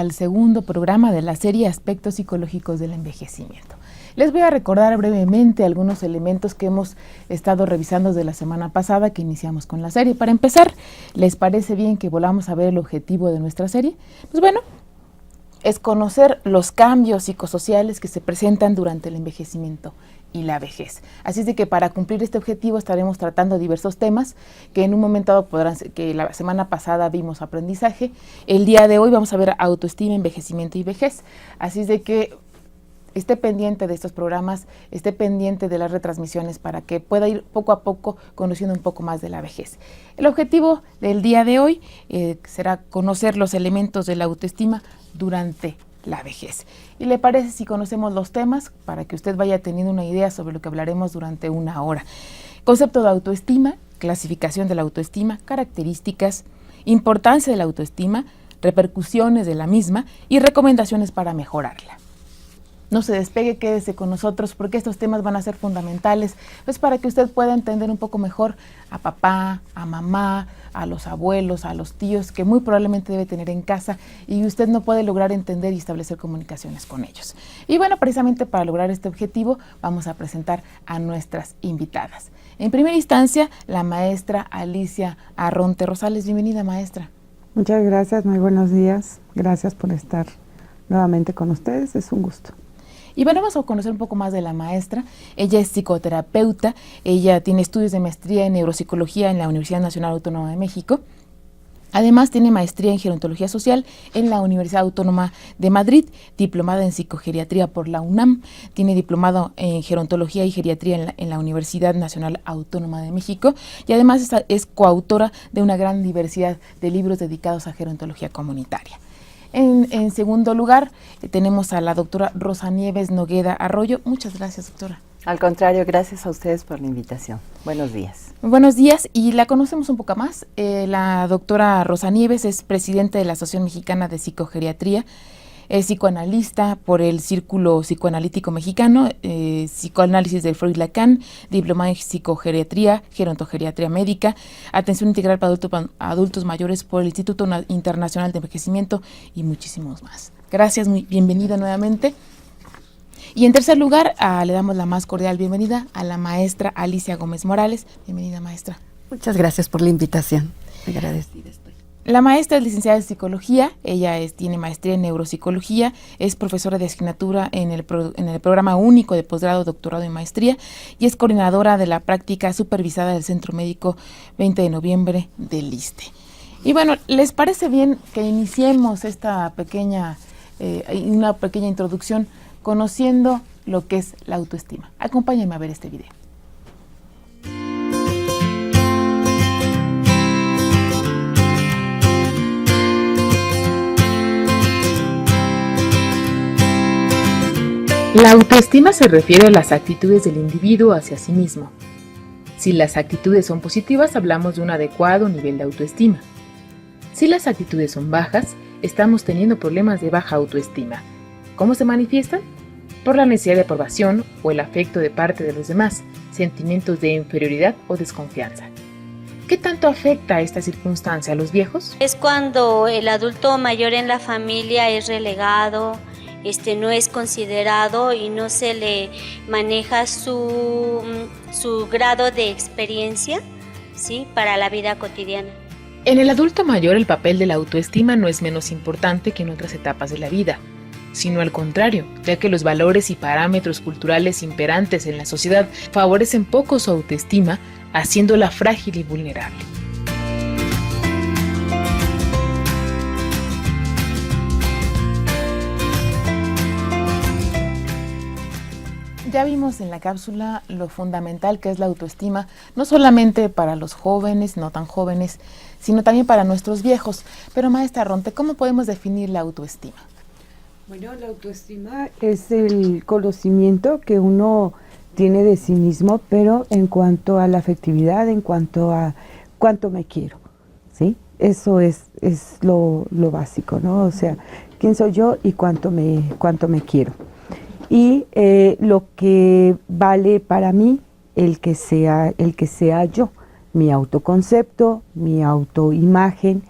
al segundo programa de la serie Aspectos Psicológicos del Envejecimiento. Les voy a recordar brevemente algunos elementos que hemos estado revisando desde la semana pasada que iniciamos con la serie. Para empezar, ¿les parece bien que volvamos a ver el objetivo de nuestra serie? Pues bueno, es conocer los cambios psicosociales que se presentan durante el envejecimiento y la vejez. Así es de que para cumplir este objetivo estaremos tratando diversos temas que en un momento dado podrán ser, que la semana pasada vimos aprendizaje. El día de hoy vamos a ver autoestima, envejecimiento y vejez. Así es de que esté pendiente de estos programas, esté pendiente de las retransmisiones para que pueda ir poco a poco conociendo un poco más de la vejez. El objetivo del día de hoy será conocer los elementos de la autoestima durante la vejez. ¿Y le parece si conocemos los temas para que usted vaya teniendo una idea sobre lo que hablaremos durante una hora? Concepto de autoestima, clasificación de la autoestima, características, importancia de la autoestima, repercusiones de la misma y recomendaciones para mejorarla. No se despegue, quédese con nosotros porque estos temas van a ser fundamentales, pues para que usted pueda entender un poco mejor a papá, a mamá, a los abuelos, a los tíos que muy probablemente debe tener en casa y usted no puede lograr entender y establecer comunicaciones con ellos. Y bueno, precisamente para lograr este objetivo vamos a presentar a nuestras invitadas. En primera instancia, la maestra Alicia Arronte Rosales. Bienvenida, maestra. Muchas gracias, muy buenos días. Gracias por estar nuevamente con ustedes, es un gusto. Y bueno, vamos a conocer un poco más de la maestra. Ella es psicoterapeuta, ella tiene estudios de maestría en neuropsicología en la Universidad Nacional Autónoma de México. Además, tiene maestría en gerontología social en la Universidad Autónoma de Madrid, diplomada en psicogeriatría por la UNAM, tiene diplomado en gerontología y geriatría en la Universidad Nacional Autónoma de México y además es coautora de una gran diversidad de libros dedicados a gerontología comunitaria. En segundo lugar, tenemos a la doctora Rosa Nieves Nogueda Arroyo. Muchas gracias, doctora. Al contrario, gracias a ustedes por la invitación. Buenos días. Buenos días, y la conocemos un poco más. La doctora Rosa Nieves es presidenta de la Asociación Mexicana de Psicogeriatría, es psicoanalista por el Círculo Psicoanalítico Mexicano, psicoanálisis de Freud Lacan, diplomada en psicogeriatría, gerontogeriatría médica, atención integral para adultos mayores por el Instituto Internacional de Envejecimiento y muchísimos más. Gracias, bienvenida nuevamente. Y en tercer lugar, le damos la más cordial bienvenida a la maestra Alicia Gómez Morales. Bienvenida, maestra. Muchas gracias por la invitación. Agradecida estoy. La maestra es licenciada en psicología, ella tiene maestría en neuropsicología, es profesora de asignatura en el programa único de posgrado, doctorado y maestría y es coordinadora de la práctica supervisada del Centro Médico 20 de noviembre del ISSSTE. Y bueno, ¿les parece bien que iniciemos esta una pequeña introducción conociendo lo que es la autoestima? Acompáñenme a ver este video. La autoestima se refiere a las actitudes del individuo hacia sí mismo. Si las actitudes son positivas, hablamos de un adecuado nivel de autoestima. Si las actitudes son bajas, estamos teniendo problemas de baja autoestima. ¿Cómo se manifiestan? Por la necesidad de aprobación o el afecto de parte de los demás, sentimientos de inferioridad o desconfianza. ¿Qué tanto afecta esta circunstancia a los viejos? Es cuando el adulto mayor en la familia es relegado, no es considerado y no se le maneja su grado de experiencia, ¿sí?, para la vida cotidiana. En el adulto mayor el papel de la autoestima no es menos importante que en otras etapas de la vida, sino al contrario, ya que los valores y parámetros culturales imperantes en la sociedad favorecen poco su autoestima, haciéndola frágil y vulnerable. Ya vimos en la cápsula lo fundamental que es la autoestima, no solamente para los jóvenes, no tan jóvenes, sino también para nuestros viejos. Pero maestra Arronte, ¿cómo podemos definir la autoestima? Bueno, la autoestima es el conocimiento que uno tiene de sí mismo, pero en cuanto a la afectividad, en cuanto a cuánto me quiero, ¿sí? Eso es lo básico, ¿no? O sea, quién soy yo y cuánto me quiero. Y lo que vale para mí el que sea yo, mi autoconcepto, mi autoimagen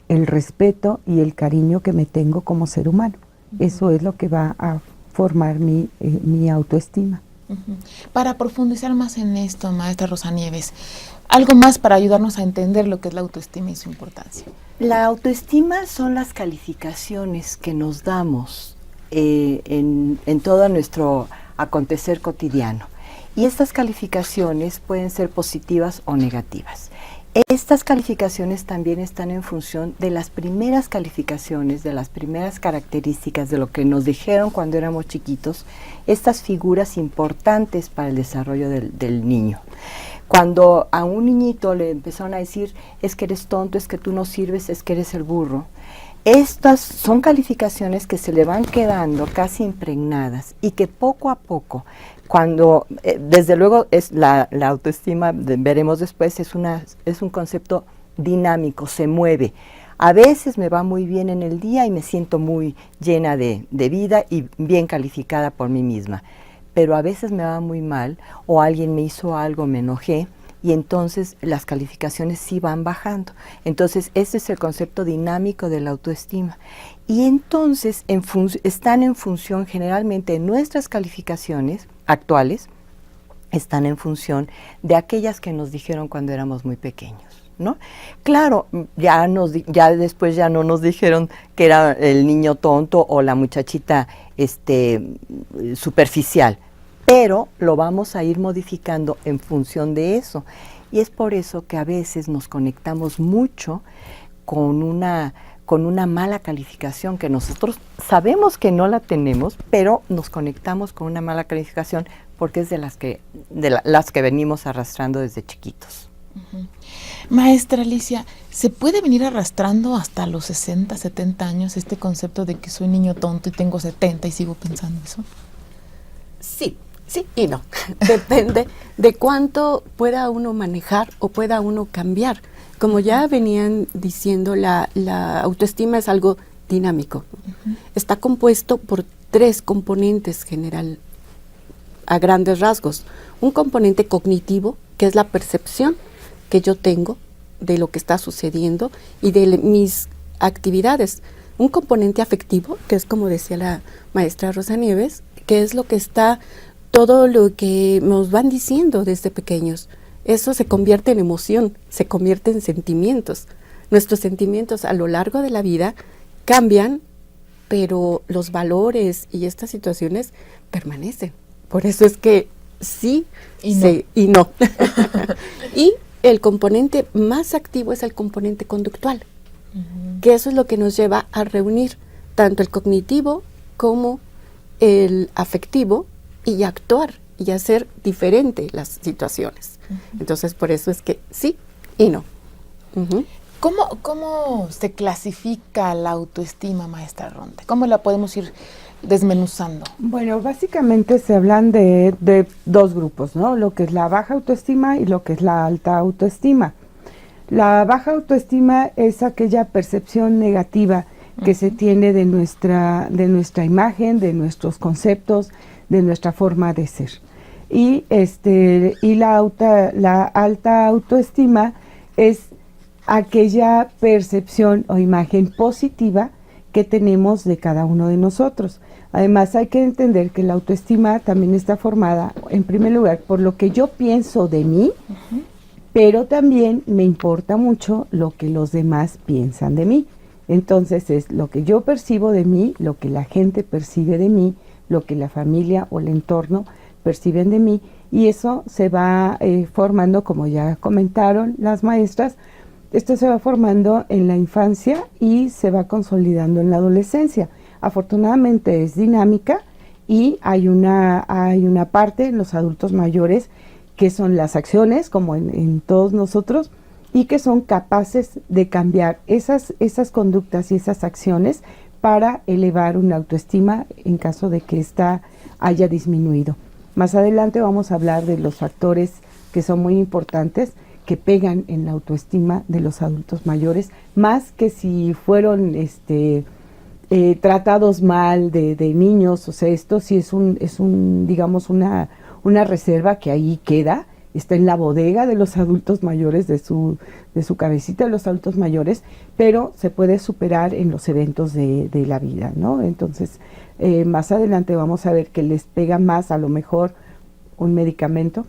el respeto y el cariño que me tengo como ser humano. Eso es lo que va a formar mi autoestima. Para profundizar más en esto, maestra Rosa Nieves, algo más para ayudarnos a entender lo que es la autoestima y su importancia. La autoestima son las calificaciones que nos damos en todo nuestro acontecer cotidiano. Y estas calificaciones pueden ser positivas o negativas. Estas calificaciones también están en función de las primeras calificaciones, de las primeras características de lo que nos dijeron cuando éramos chiquitos, estas figuras importantes para el desarrollo del niño. Cuando a un niñito le empezaron a decir, es que eres tonto, es que tú no sirves, es que eres el burro, estas son calificaciones que se le van quedando casi impregnadas y que poco a poco, cuando desde luego es la autoestima, veremos después, es un concepto dinámico, se mueve. A veces me va muy bien en el día y me siento muy llena de vida y bien calificada por mí misma, pero a veces me va muy mal o alguien me hizo algo, me enojé, y entonces las calificaciones sí van bajando. Entonces este es el concepto dinámico de la autoestima. Y entonces están en función generalmente nuestras calificaciones actuales, están en función de aquellas que nos dijeron cuando éramos muy pequeños, ¿no? Claro, ya después ya no nos dijeron que era el niño tonto o la muchachita superficial, pero lo vamos a ir modificando en función de eso. Y es por eso que a veces nos conectamos mucho con una mala calificación, que nosotros sabemos que no la tenemos, pero nos conectamos con una mala calificación porque es de las que venimos arrastrando desde chiquitos. Maestra Alicia, ¿se puede venir arrastrando hasta los 60, 70 años este concepto de que soy niño tonto y tengo 70 y sigo pensando eso? Sí y no. Depende de cuánto pueda uno manejar o pueda uno cambiar. Como ya venían diciendo, la autoestima es algo dinámico. Está compuesto por 3 componentes general, a grandes rasgos. Un componente cognitivo, que es la percepción que yo tengo de lo que está sucediendo y de mis actividades. Un componente afectivo, que es como decía la maestra Rosa Nieves, que es lo que está, todo lo que nos van diciendo desde pequeños. Eso se convierte en emoción, se convierte en sentimientos. Nuestros sentimientos a lo largo de la vida cambian, pero los valores y estas situaciones permanecen. Por eso es que sí y no. Y el componente más activo es el componente conductual, que eso es lo que nos lleva a reunir tanto el cognitivo como el afectivo y actuar y hacer diferente las situaciones. Entonces, por eso es que sí y no. ¿Cómo se clasifica la autoestima, maestra Ronte? ¿Cómo la podemos ir desmenuzando? Bueno, básicamente se hablan de 2 grupos, ¿no? Lo que es la baja autoestima y lo que es la alta autoestima. La baja autoestima es aquella percepción negativa que se tiene de nuestra imagen, de nuestros conceptos, de nuestra forma de ser. Y la alta autoestima es aquella percepción o imagen positiva que tenemos de cada uno de nosotros. Además, hay que entender que la autoestima también está formada, en primer lugar, por lo que yo pienso de mí, pero también me importa mucho lo que los demás piensan de mí. Entonces, es lo que yo percibo de mí, lo que la gente percibe de mí, lo que la familia o el entorno perciben de mí, y eso se va formando, como ya comentaron las maestras, esto se va formando en la infancia y se va consolidando en la adolescencia. Afortunadamente es dinámica y hay una parte en los adultos mayores que son las acciones, como en todos nosotros, y que son capaces de cambiar esas conductas y esas acciones para elevar una autoestima en caso de que ésta haya disminuido. Más adelante vamos a hablar de los factores que son muy importantes, que pegan en la autoestima de los adultos mayores, más que si fueron tratados mal de niños. O sea, esto sí es digamos una reserva que ahí queda, está en la bodega de los adultos mayores, de su cabecita de los adultos mayores, pero se puede superar en los eventos de la vida, ¿no? Entonces, más adelante vamos a ver que les pega más a lo mejor un medicamento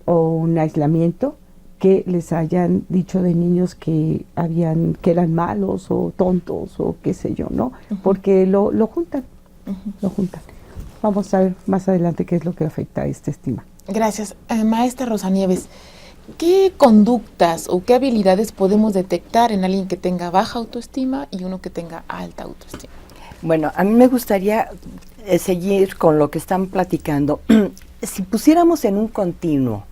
o un aislamiento que les hayan dicho de niños que eran malos o tontos o qué sé yo, ¿no? Porque lo juntan, lo juntan. Vamos a ver más adelante qué es lo que afecta a esta estima. Gracias. Maestra Rosa Nieves, ¿qué conductas o qué habilidades podemos detectar en alguien que tenga baja autoestima y uno que tenga alta autoestima? Bueno, a mí me gustaría seguir con lo que están platicando. Si pusiéramos en un continuo,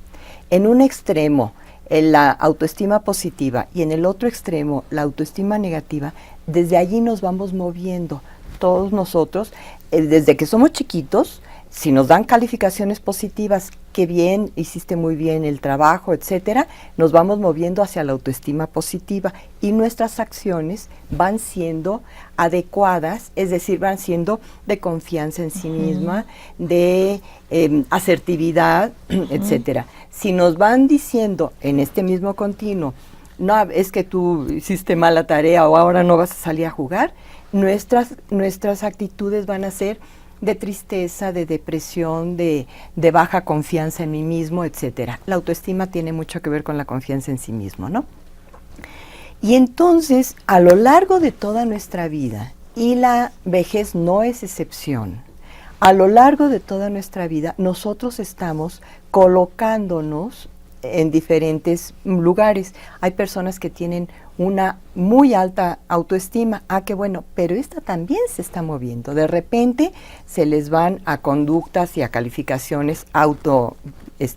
en un extremo, la autoestima positiva y en el otro extremo, la autoestima negativa, desde allí nos vamos moviendo todos nosotros, desde que somos chiquitos. Si nos dan calificaciones positivas, qué bien, hiciste muy bien el trabajo, etcétera, nos vamos moviendo hacia la autoestima positiva y nuestras acciones van siendo adecuadas, es decir, van siendo de confianza en sí misma, de asertividad, etcétera. Si nos van diciendo en este mismo continuo, no, es que tú hiciste mala tarea o ahora no vas a salir a jugar, nuestras actitudes van a ser de tristeza, de depresión, de baja confianza en mí mismo, etcétera. La autoestima tiene mucho que ver con la confianza en sí mismo, ¿no? Y entonces, a lo largo de toda nuestra vida, y la vejez no es excepción, a lo largo de toda nuestra vida, nosotros estamos colocándonos en diferentes lugares. Hay personas que tienen una muy alta autoestima, qué bueno, pero esta también se está moviendo. De repente se les van a conductas y a calificaciones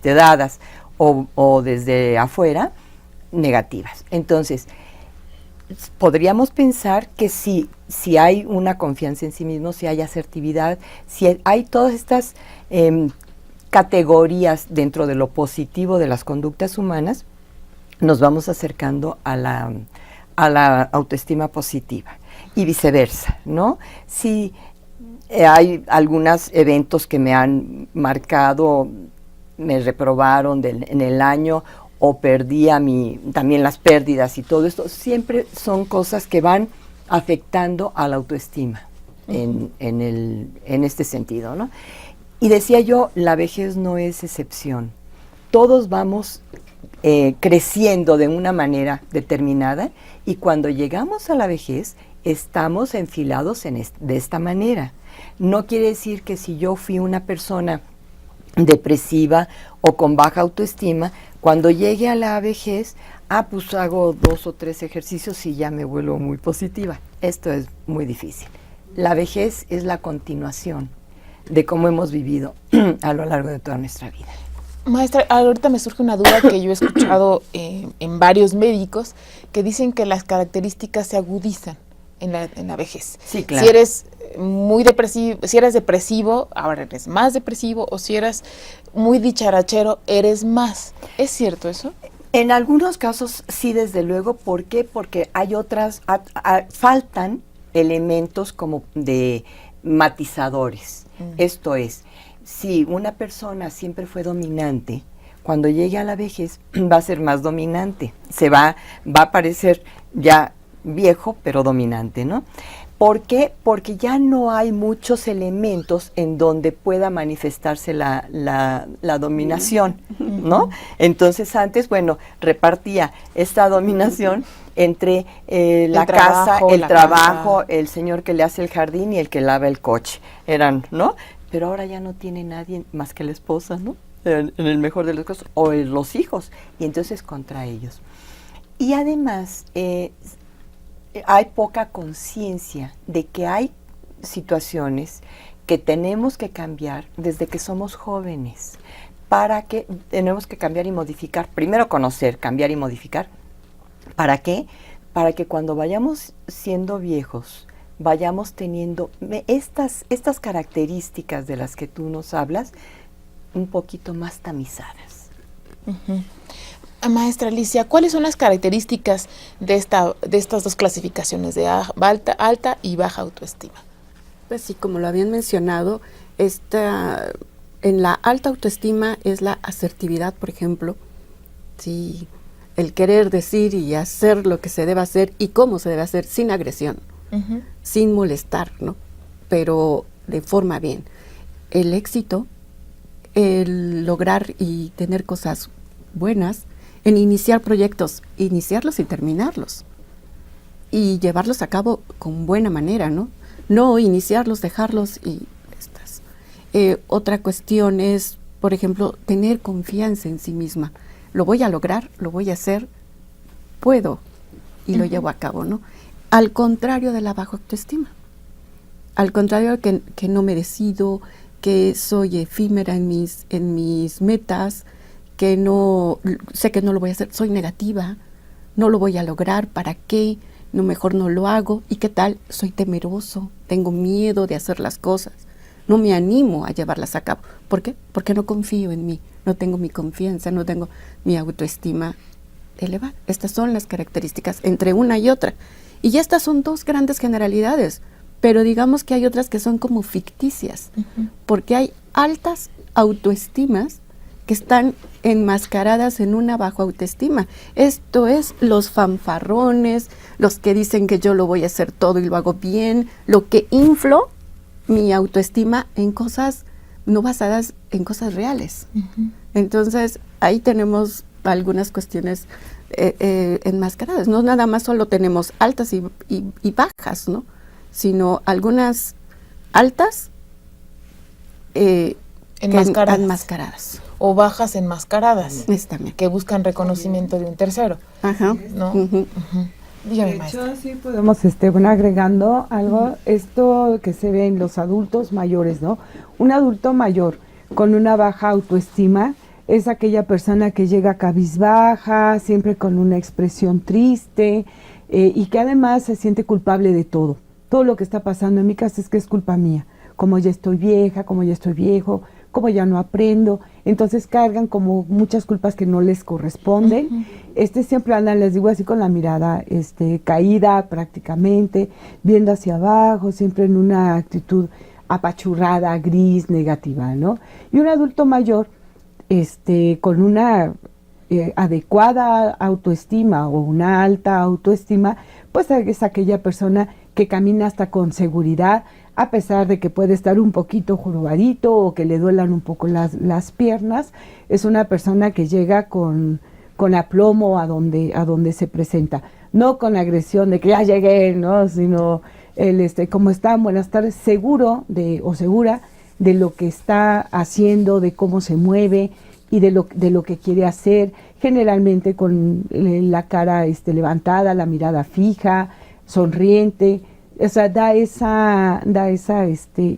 dadas o desde afuera negativas. Entonces, podríamos pensar que si hay una confianza en sí mismo, si hay asertividad, si hay todas estas categorías dentro de lo positivo de las conductas humanas, nos vamos acercando a la autoestima positiva y viceversa, ¿no? Si hay algunos eventos que me han marcado, me reprobaron en el año o perdí también las pérdidas y todo esto, siempre son cosas que van afectando a la autoestima en este sentido, ¿no? Y decía yo, la vejez no es excepción. Todos vamos creciendo de una manera determinada y cuando llegamos a la vejez estamos enfilados de esta manera. No quiere decir que si yo fui una persona depresiva o con baja autoestima, cuando llegue a la vejez, pues hago 2 o 3 ejercicios y ya me vuelvo muy positiva. Esto es muy difícil. La vejez es la continuación de cómo hemos vivido a lo largo de toda nuestra vida. Maestra, ahorita me surge una duda que yo he escuchado en varios médicos que dicen que las características se agudizan en la vejez. Sí, claro. Si eres muy depresivo, si eres depresivo, ahora eres más depresivo, o si eres muy dicharachero, eres más. ¿Es cierto eso? En algunos casos sí, desde luego. ¿Por qué? Porque hay faltan elementos como de matizadores. Esto es, si una persona siempre fue dominante, cuando llegue a la vejez va a ser más dominante, va a parecer ya viejo pero dominante, ¿no? ¿Por qué? Porque ya no hay muchos elementos en donde pueda manifestarse la dominación, ¿no? Entonces antes, repartía esta dominación entre la casa, el trabajo, el señor que le hace el jardín y el que lava el coche. ¿No? Pero ahora ya no tiene nadie más que la esposa, ¿no? En el mejor de los casos, o los hijos, y entonces contra ellos. Y además, hay poca conciencia de que hay situaciones que tenemos que cambiar desde que somos jóvenes, para que tenemos que cambiar y modificar, primero conocer, cambiar y modificar. ¿Para qué? Para que cuando vayamos siendo viejos, vayamos teniendo estas características de las que tú nos hablas un poquito más tamizadas. Maestra Alicia, ¿cuáles son las características de estas dos clasificaciones, de alta y baja autoestima? Pues sí, como lo habían mencionado, esta En la alta autoestima es la asertividad, por ejemplo, sí, el querer decir y hacer lo que se debe hacer y cómo se debe hacer sin agresión, sin molestar, ¿no? Pero de forma bien. El éxito, el lograr y tener cosas buenas, en iniciar proyectos, iniciarlos y terminarlos. Y llevarlos a cabo con buena manera, ¿no? No iniciarlos, dejarlos y estas. Otra cuestión es, por ejemplo, tener confianza en sí misma. Lo voy a lograr, lo voy a hacer, puedo y lo llevo a cabo, ¿no? Al contrario de la baja autoestima. Al contrario que no me decido, que soy efímera en mis metas, que no sé que no lo voy a hacer, soy negativa, no lo voy a lograr, ¿para qué? No, mejor no lo hago. ¿Y qué tal? Soy temeroso, tengo miedo de hacer las cosas, no me animo a llevarlas a cabo. ¿Por qué? Porque no confío en mí, no tengo mi confianza, no tengo mi autoestima elevada. Estas son las características entre una y otra. Y ya estas son dos grandes generalidades, pero digamos que hay otras que son como ficticias, porque hay altas autoestimas que están enmascaradas en una baja autoestima. Esto es los fanfarrones, los que dicen que yo lo voy a hacer todo y lo hago bien, lo que inflo mi autoestima en cosas no basadas en cosas reales. Entonces, ahí tenemos algunas cuestiones enmascaradas. No nada más solo tenemos altas y bajas, ¿no? Sino algunas altas enmascaradas. O bajas enmascaradas, también. que buscan reconocimiento de un tercero. Ajá. ¿No? Dígame, de maestra. hecho, sí podemos, agregando algo, esto que se ve en los adultos mayores, ¿no? Un adulto mayor con una baja autoestima es aquella persona que llega cabizbaja, siempre con una expresión triste, y que además se siente culpable de todo. Todo lo que está pasando en mi casa es que es culpa mía. Como ya estoy vieja, como ya estoy viejo, como ya no aprendo. Entonces cargan como muchas culpas que no les corresponden. Siempre andan, les digo así, con la mirada caída prácticamente, viendo hacia abajo, siempre en una actitud apachurrada, gris, negativa, ¿no? Y un adulto mayor, con una adecuada autoestima o una alta autoestima, pues es aquella persona que camina hasta con seguridad, a pesar de que puede estar un poquito jorobadito o que le duelan un poco las piernas. Es una persona que llega con aplomo a donde se presenta, no con agresión de que ya llegué, ¿no? Sino ¿cómo están? Buenas tardes, seguro o segura de lo que está haciendo, de cómo se mueve y de lo que quiere hacer, generalmente con la cara levantada, la mirada fija, sonriente. O sea, da esa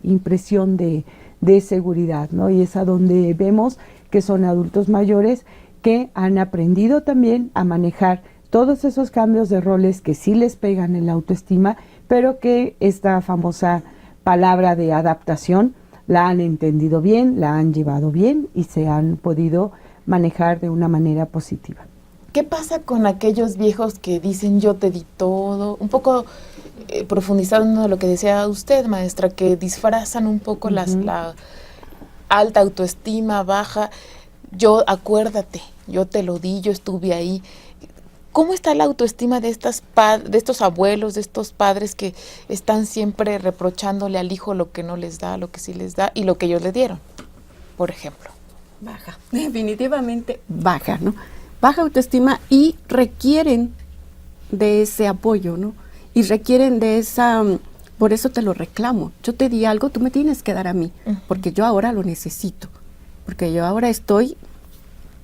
impresión de seguridad, ¿no? Y es a donde vemos que son adultos mayores que han aprendido también a manejar todos esos cambios de roles que sí les pegan en la autoestima, pero que esta famosa palabra de adaptación la han entendido bien, la han llevado bien y se han podido manejar de una manera positiva. ¿Qué pasa con aquellos viejos que dicen yo te di todo? Un poco profundizando en lo que decía usted, maestra, que disfrazan un poco la alta autoestima, baja. Yo, acuérdate, yo te lo di, yo estuve ahí. ¿Cómo está la autoestima de estos abuelos, de estos padres que están siempre reprochándole al hijo lo que no les da, lo que sí les da y lo que ellos le dieron, por ejemplo? Baja, definitivamente baja, ¿no? Baja autoestima y requieren de ese apoyo, ¿no? Y requieren de esa, por eso te lo reclamo. Yo te di algo, tú me tienes que dar a mí, porque yo ahora lo necesito, porque yo ahora estoy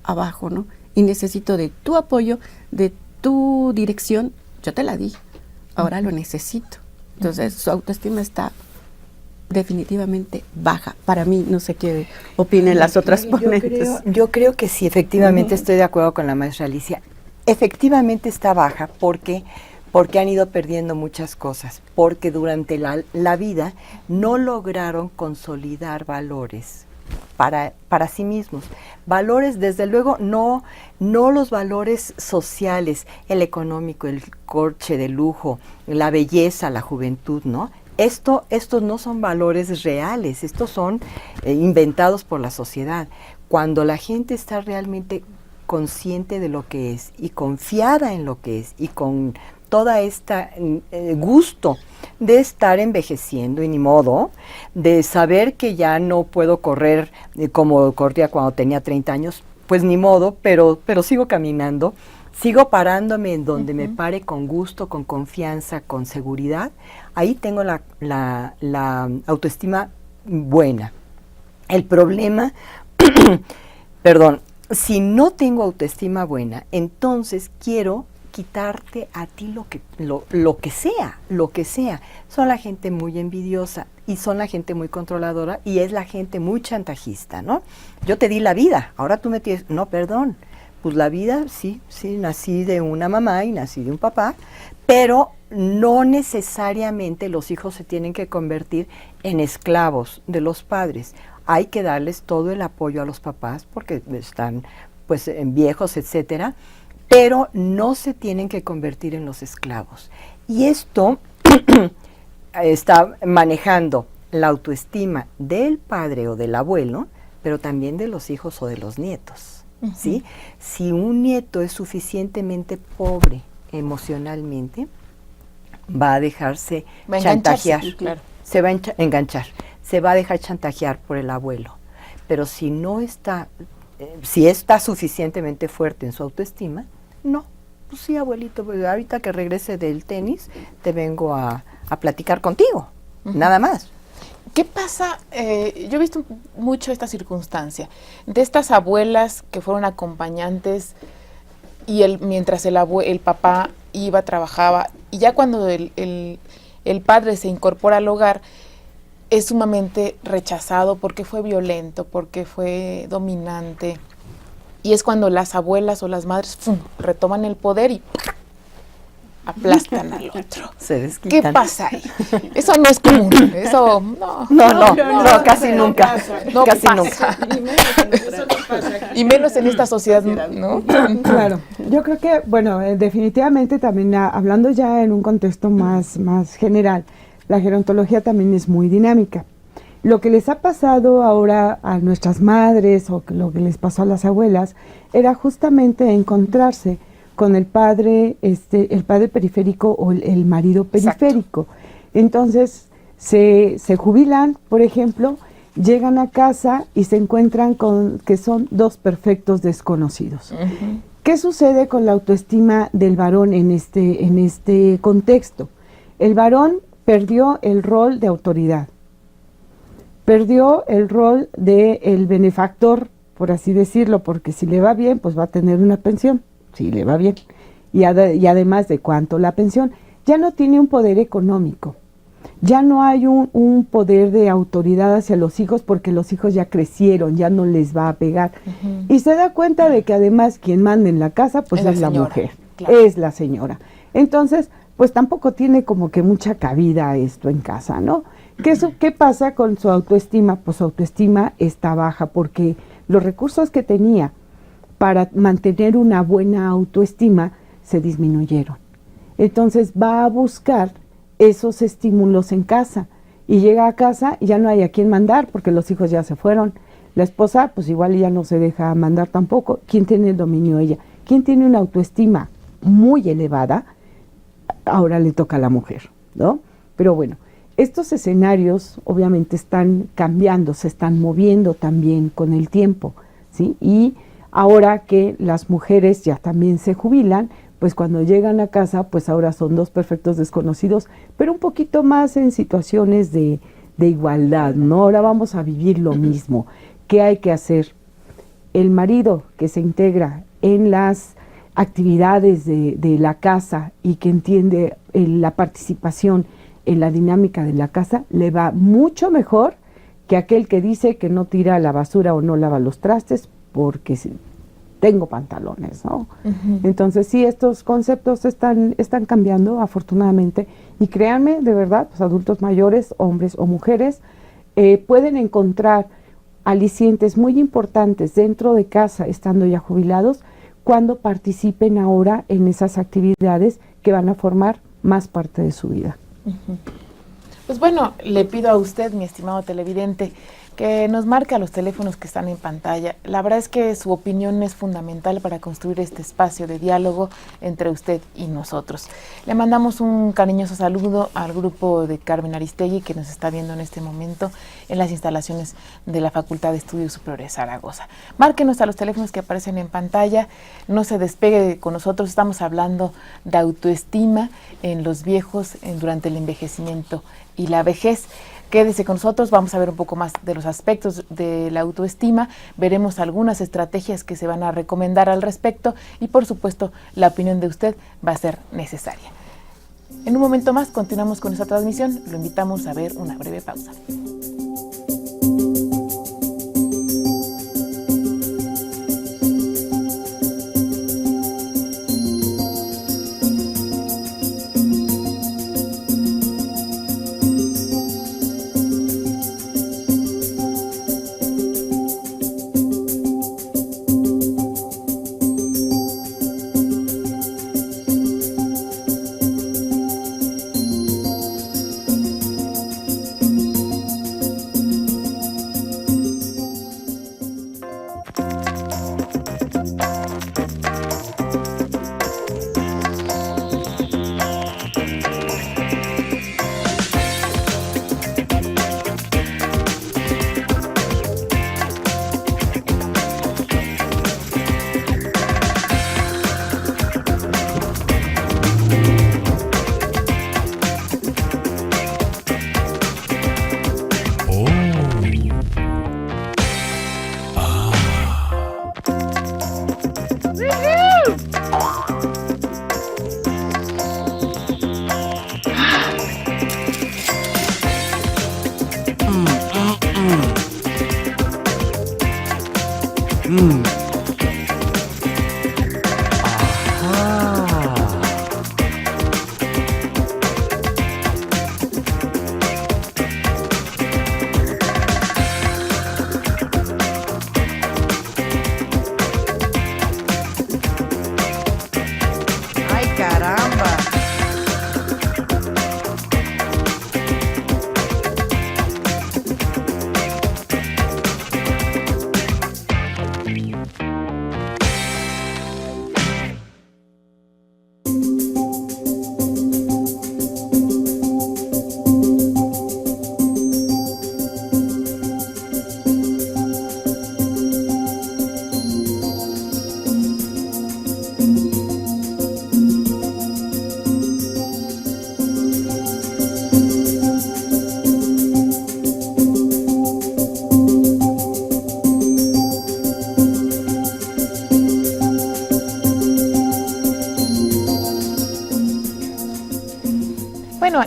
abajo, ¿no? Y necesito de tu apoyo, de tu dirección, yo te la di, ahora lo necesito. Entonces su autoestima está definitivamente baja. Para mí, no sé qué opinen las otras ponentes. Yo creo que sí, efectivamente estoy de acuerdo con la maestra Alicia. Efectivamente está baja porque han ido perdiendo muchas cosas, porque durante la vida no lograron consolidar valores para sí mismos. Valores, desde luego, no los valores sociales, el económico, el coche de lujo, la belleza, la juventud, ¿no? estos no son valores reales, estos son inventados por la sociedad. Cuando la gente está realmente consciente de lo que es y confiada en lo que es y con toda esta gusto de estar envejeciendo y ni modo, de saber que ya no puedo correr como corría cuando tenía 30 años, pues ni modo, pero sigo caminando, sigo parándome en donde me pare con gusto, con confianza, con seguridad. Ahí tengo la autoestima buena. El problema, perdón, si no tengo autoestima buena, entonces quiero quitarte a ti lo que sea. Son la gente muy envidiosa y son la gente muy controladora y es la gente muy chantajista, ¿no? Yo te di la vida, ahora tú me tienes, no, perdón, pues la vida, sí, nací de una mamá y nací de un papá, pero no necesariamente los hijos se tienen que convertir en esclavos de los padres. Hay que darles todo el apoyo a los papás porque están pues viejos, etcétera, pero no se tienen que convertir en los esclavos. Y esto está manejando la autoestima del padre o del abuelo, pero también de los hijos o de los nietos, ¿sí? Si un nieto es suficientemente pobre emocionalmente, va a dejarse chantajear, claro. se va a enganchar, se va a dejar chantajear por el abuelo. Pero si no está, si está suficientemente fuerte en su autoestima, no, pues sí, abuelito, pues ahorita que regrese del tenis, te vengo a platicar contigo, nada más. ¿Qué pasa? Yo he visto mucho esta circunstancia de estas abuelas que fueron acompañantes y mientras el papá trabajaba, y ya cuando el padre se incorpora al hogar, es sumamente rechazado porque fue violento, porque fue dominante. Y es cuando las abuelas o las madres retoman el poder y aplastan al otro. Se desquitan. ¿Qué pasa ahí? Eso no es común. Eso no, casi nunca. No casi pasa. nunca. Y menos en esta sociedad, ¿no? Claro, yo creo que, bueno, definitivamente también hablando ya en un contexto más general, la gerontología también es muy dinámica. Lo que les ha pasado ahora a nuestras madres o lo que les pasó a las abuelas era justamente encontrarse con el padre periférico o el marido periférico. Exacto. Entonces se jubilan, por ejemplo, llegan a casa y se encuentran con que son dos perfectos desconocidos. Uh-huh. ¿Qué sucede con la autoestima del varón en este contexto? El varón perdió el rol de autoridad. Perdió el rol de el benefactor, por así decirlo, porque si le va bien, pues va a tener una pensión, si le va bien. Y además de cuánto la pensión, ya no tiene un poder económico, ya no hay un poder de autoridad hacia los hijos porque los hijos ya crecieron, ya no les va a pegar. Uh-huh. Y se da cuenta de que además quien manda en la casa, pues es la mujer, claro. Es la señora. Entonces, pues tampoco tiene como que mucha cabida esto en casa, ¿no? ¿Qué pasa con su autoestima? Pues su autoestima está baja porque los recursos que tenía para mantener una buena autoestima se disminuyeron. Entonces va a buscar esos estímulos en casa y llega a casa y ya no hay a quién mandar porque los hijos ya se fueron. La esposa pues igual ya no se deja mandar tampoco. ¿Quién tiene el dominio? Ella. ¿Quién tiene una autoestima muy elevada? Ahora le toca a la mujer, ¿no? Pero bueno, estos escenarios obviamente están cambiando, se están moviendo también con el tiempo, ¿sí? Y ahora que las mujeres ya también se jubilan, pues cuando llegan a casa, pues ahora son dos perfectos desconocidos, pero un poquito más en situaciones de igualdad, ¿no? Ahora vamos a vivir lo mismo. ¿Qué hay que hacer? El marido que se integra en las actividades de la casa y que entiende la participación en la dinámica de la casa, le va mucho mejor que aquel que dice que no tira la basura o no lava los trastes porque tengo pantalones, ¿no? Uh-huh. Entonces sí, estos conceptos están cambiando afortunadamente y créanme, de verdad, los adultos mayores, hombres o mujeres, pueden encontrar alicientes muy importantes dentro de casa, estando ya jubilados, cuando participen ahora en esas actividades que van a formar más parte de su vida. Uh-huh. Pues bueno, le pido a usted, mi estimado televidente, que nos marque a los teléfonos que están en pantalla. La verdad es que su opinión es fundamental para construir este espacio de diálogo entre usted y nosotros. Le mandamos un cariñoso saludo al grupo de Carmen Aristegui, que nos está viendo en este momento en las instalaciones de la Facultad de Estudios Superiores Zaragoza. Márquenos a los teléfonos que aparecen en pantalla, no se despegue con nosotros, estamos hablando de autoestima en los viejos durante el envejecimiento y la vejez. Quédese con nosotros, vamos a ver un poco más de los aspectos de la autoestima, veremos algunas estrategias que se van a recomendar al respecto y por supuesto la opinión de usted va a ser necesaria. En un momento más continuamos con esta transmisión, lo invitamos a ver una breve pausa.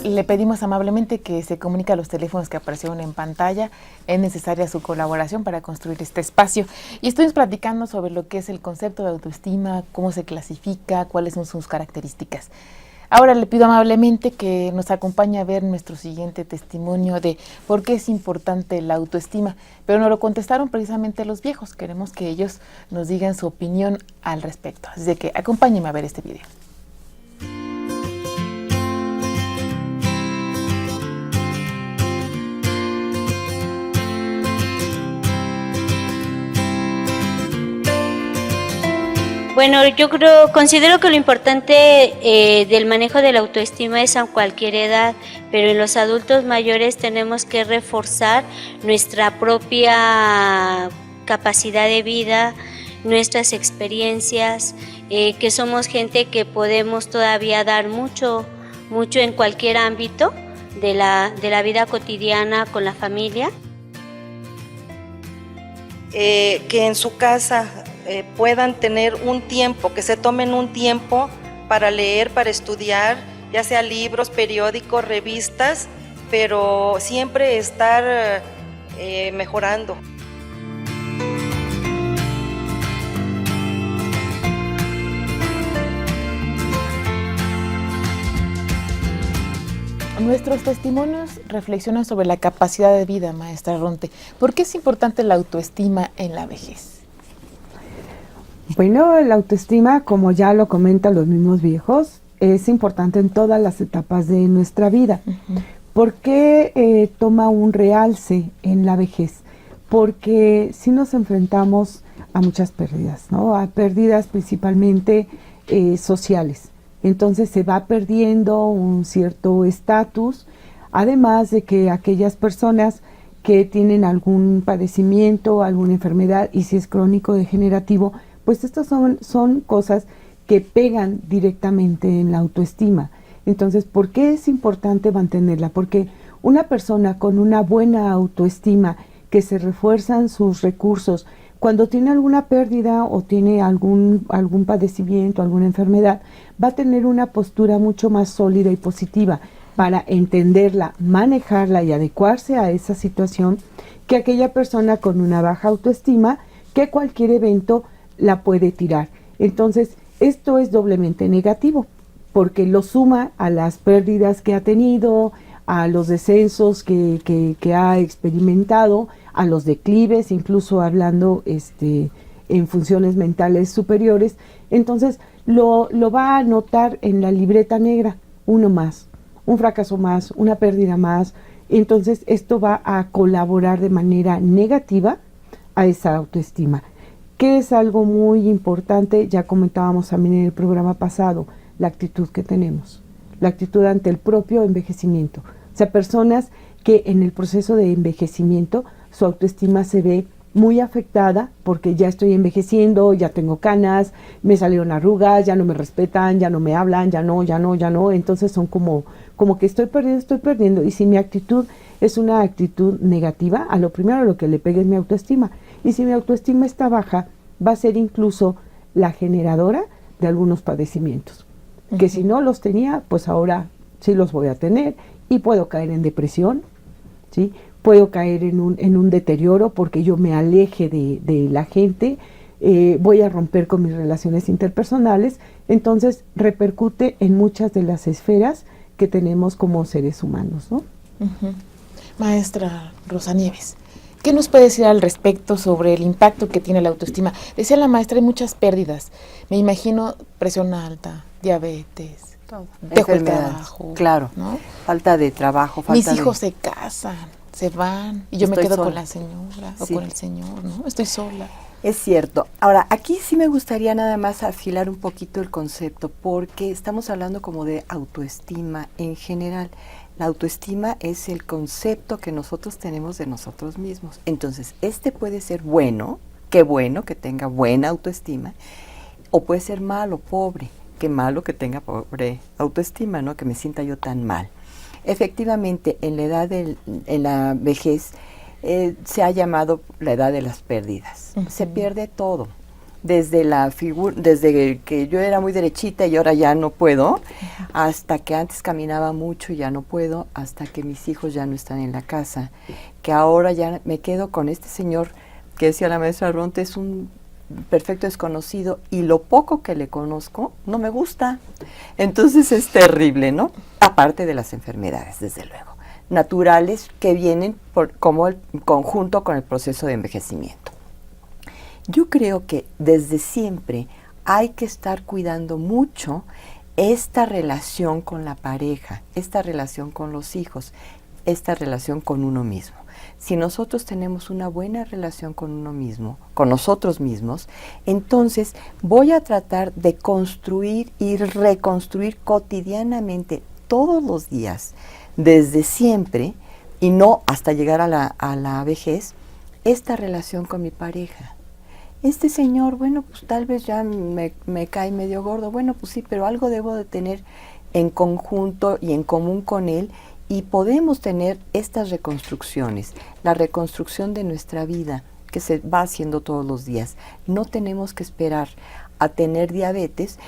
Le pedimos amablemente que se comunique a los teléfonos que aparecieron en pantalla. Es necesaria su colaboración para construir este espacio. Y estuvimos platicando sobre lo que es el concepto de autoestima, cómo se clasifica, cuáles son sus características. Ahora le pido amablemente que nos acompañe a ver nuestro siguiente testimonio de por qué es importante la autoestima. Pero nos lo contestaron precisamente los viejos. Queremos que ellos nos digan su opinión al respecto. Así que acompáñenme a ver este video. Bueno, considero que lo importante del manejo de la autoestima es a cualquier edad, pero en los adultos mayores tenemos que reforzar nuestra propia capacidad de vida, nuestras experiencias, que somos gente que podemos todavía dar mucho en cualquier ámbito de la vida cotidiana con la familia. Que en su casa puedan tener un tiempo, que se tomen un tiempo para leer, para estudiar, ya sea libros, periódicos, revistas, pero siempre estar mejorando. Nuestros testimonios reflexionan sobre la capacidad de vida, maestra Ronte. ¿Por qué es importante la autoestima en la vejez? Bueno, la autoestima, como ya lo comentan los mismos viejos, es importante en todas las etapas de nuestra vida. ¿Por qué toma un realce en la vejez? Porque sí nos enfrentamos a muchas pérdidas, ¿no? A pérdidas principalmente sociales. Entonces se va perdiendo un cierto estatus, además de que aquellas personas que tienen algún padecimiento, alguna enfermedad, y si es crónico degenerativo, pues estas son cosas que pegan directamente en la autoestima. Entonces, ¿por qué es importante mantenerla? Porque una persona con una buena autoestima, que se refuerzan sus recursos, cuando tiene alguna pérdida o tiene algún padecimiento, alguna enfermedad, va a tener una postura mucho más sólida y positiva para entenderla, manejarla y adecuarse a esa situación, que aquella persona con una baja autoestima, que cualquier evento la puede tirar. Entonces, esto es doblemente negativo, porque lo suma a las pérdidas que ha tenido, a los descensos que ha experimentado, a los declives, incluso hablando en funciones mentales superiores. Entonces lo va a notar en la libreta negra, uno más, un fracaso más, una pérdida más. Entonces esto va a colaborar de manera negativa a esa autoestima, que es algo muy importante. Ya comentábamos también en el programa pasado, la actitud que tenemos, la actitud ante el propio envejecimiento. O sea, personas que en el proceso de envejecimiento su autoestima se ve muy afectada porque ya estoy envejeciendo, ya tengo canas, me salieron arrugas, ya no me respetan, ya no me hablan, ya no. Entonces son como que estoy perdiendo. Y si mi actitud es una actitud negativa, a lo primero lo que le pegue es mi autoestima. Y si mi autoestima está baja, va a ser incluso la generadora de algunos padecimientos. Que si no los tenía, pues ahora sí los voy a tener, y puedo caer en depresión, ¿sí? Puedo caer en un deterioro porque yo me aleje de la gente, voy a romper con mis relaciones interpersonales. Entonces repercute en muchas de las esferas que tenemos como seres humanos, ¿no? Maestra Rosa Nieves, ¿qué nos puede decir al respecto sobre el impacto que tiene la autoestima? Decía la maestra, hay muchas pérdidas. Me imagino presión alta, diabetes, dejo el trabajo. Claro, ¿no? Falta de trabajo. Mis hijos se casan, se van, y yo me quedo sola con la señora o con el señor, ¿no? Estoy sola. Es cierto. Ahora, aquí sí me gustaría nada más afilar un poquito el concepto, porque estamos hablando como de autoestima en general. La autoestima es el concepto que nosotros tenemos de nosotros mismos. Entonces, puede ser bueno, qué bueno que tenga buena autoestima, o puede ser malo, pobre, qué malo que tenga pobre autoestima, ¿no? Que me sienta yo tan mal. Efectivamente, en la vejez se ha llamado la edad de las pérdidas. Se pierde todo. Desde que yo era muy derechita y ahora ya no puedo, hasta que antes caminaba mucho y ya no puedo, hasta que mis hijos ya no están en la casa, que ahora ya me quedo con este señor que decía la maestra Ronte, es un perfecto desconocido, y lo poco que le conozco no me gusta. Entonces es terrible, ¿no? Aparte de las enfermedades, desde luego, naturales, que vienen como el conjunto con el proceso de envejecimiento. Yo creo que desde siempre hay que estar cuidando mucho esta relación con la pareja, esta relación con los hijos, esta relación con uno mismo. Si nosotros tenemos una buena relación con uno mismo, con nosotros mismos, entonces voy a tratar de construir y reconstruir cotidianamente, todos los días, desde siempre, y no hasta llegar a la vejez, esta relación con mi pareja. Este señor, bueno, pues tal vez ya me cae medio gordo, bueno, pues sí, pero algo debo de tener en conjunto y en común con él, y podemos tener estas reconstrucciones, la reconstrucción de nuestra vida, que se va haciendo todos los días. No tenemos que esperar a tener diabetes,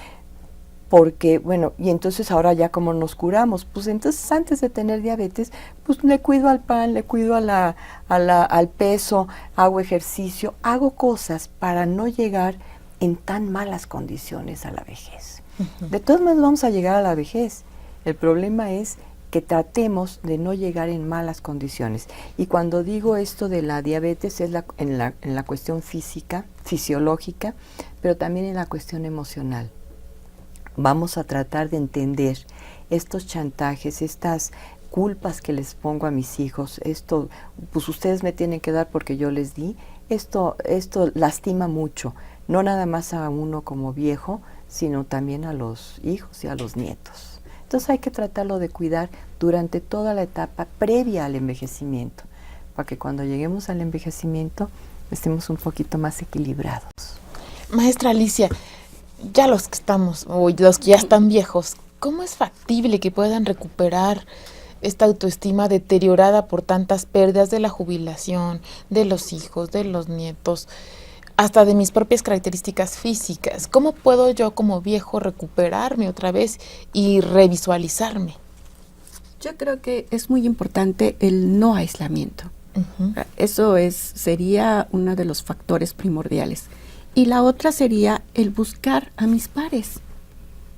porque, bueno, y entonces ahora ya como nos curamos, pues entonces antes de tener diabetes, pues le cuido al pan, le cuido al peso, hago ejercicio, hago cosas para no llegar en tan malas condiciones a la vejez. De todas maneras vamos a llegar a la vejez. El problema es que tratemos de no llegar en malas condiciones. Y cuando digo esto de la diabetes es en la cuestión física, fisiológica, pero también en la cuestión emocional. Vamos a tratar de entender estos chantajes, estas culpas que les pongo a mis hijos, esto, pues ustedes me tienen que dar porque yo les di, esto lastima mucho, no nada más a uno como viejo, sino también a los hijos y a los nietos. Entonces hay que tratarlo de cuidar durante toda la etapa previa al envejecimiento, para que cuando lleguemos al envejecimiento estemos un poquito más equilibrados. Maestra Alicia, ya los que estamos, o los que ya están viejos, ¿cómo es factible que puedan recuperar esta autoestima deteriorada por tantas pérdidas de la jubilación, de los hijos, de los nietos, hasta de mis propias características físicas? ¿Cómo puedo yo como viejo recuperarme otra vez y revisualizarme? Yo creo que es muy importante el no aislamiento. Uh-huh. Eso sería uno de los factores primordiales. Y la otra sería el buscar a mis pares.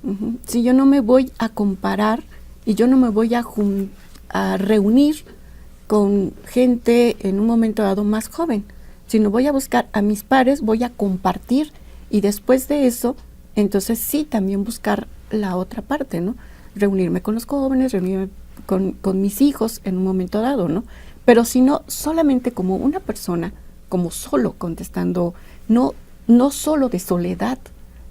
Uh-huh. Si yo no me voy a comparar y yo no me voy a reunir con gente en un momento dado más joven, sino voy a buscar a mis pares, voy a compartir, y después de eso, entonces sí, también buscar la otra parte, ¿no? Reunirme con los jóvenes, reunirme con mis hijos en un momento dado, ¿no? Pero si no, solamente como una persona, como solo contestando, no solo de soledad,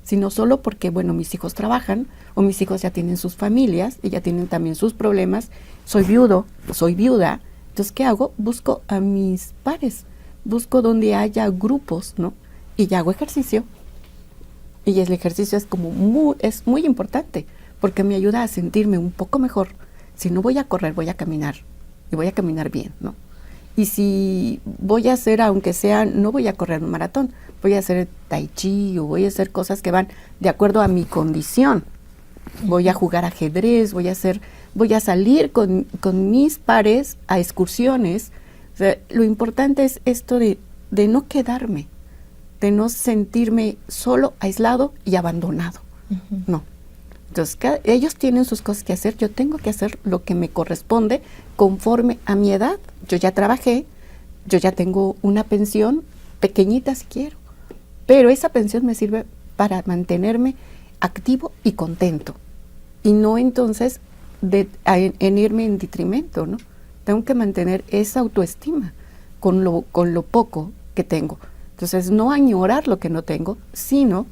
sino solo porque, bueno, mis hijos trabajan, o mis hijos ya tienen sus familias, y ya tienen también sus problemas, soy viudo, soy viuda, entonces, ¿qué hago? Busco a mis pares, busco donde haya grupos, ¿no? Y ya hago ejercicio, y el ejercicio es muy importante, porque me ayuda a sentirme un poco mejor. Si no voy a correr, voy a caminar, y voy a caminar bien, ¿no? Y si voy a hacer, aunque sea, no voy a correr un maratón, voy a hacer tai chi o voy a hacer cosas que van de acuerdo a mi condición. Voy a jugar ajedrez, voy a salir con mis pares a excursiones. O sea, lo importante es esto de no quedarme, de no sentirme solo, aislado y abandonado. Uh-huh. No. Entonces, ellos tienen sus cosas que hacer, yo tengo que hacer lo que me corresponde conforme a mi edad. Yo ya trabajé, yo ya tengo una pensión pequeñita si quiero, pero esa pensión me sirve para mantenerme activo y contento, y no entonces en irme en detrimento, ¿no? Tengo que mantener esa autoestima con lo poco que tengo. Entonces, no añorar lo que no tengo, sino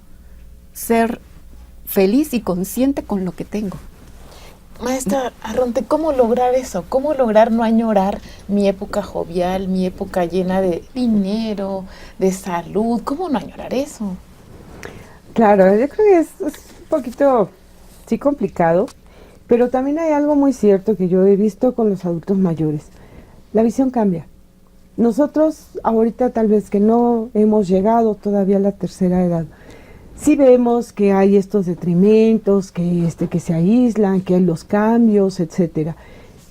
ser feliz y consciente con lo que tengo. Maestra Arronte, ¿cómo lograr eso? ¿Cómo lograr no añorar mi época jovial, mi época llena de dinero, de salud? ¿Cómo no añorar eso? Claro, yo creo que es un poquito, sí, complicado, pero también hay algo muy cierto que yo he visto con los adultos mayores. La visión cambia. Nosotros ahorita tal vez que no hemos llegado todavía a la tercera edad, sí vemos que hay estos detrimentos, que se aíslan, que hay los cambios, etcétera.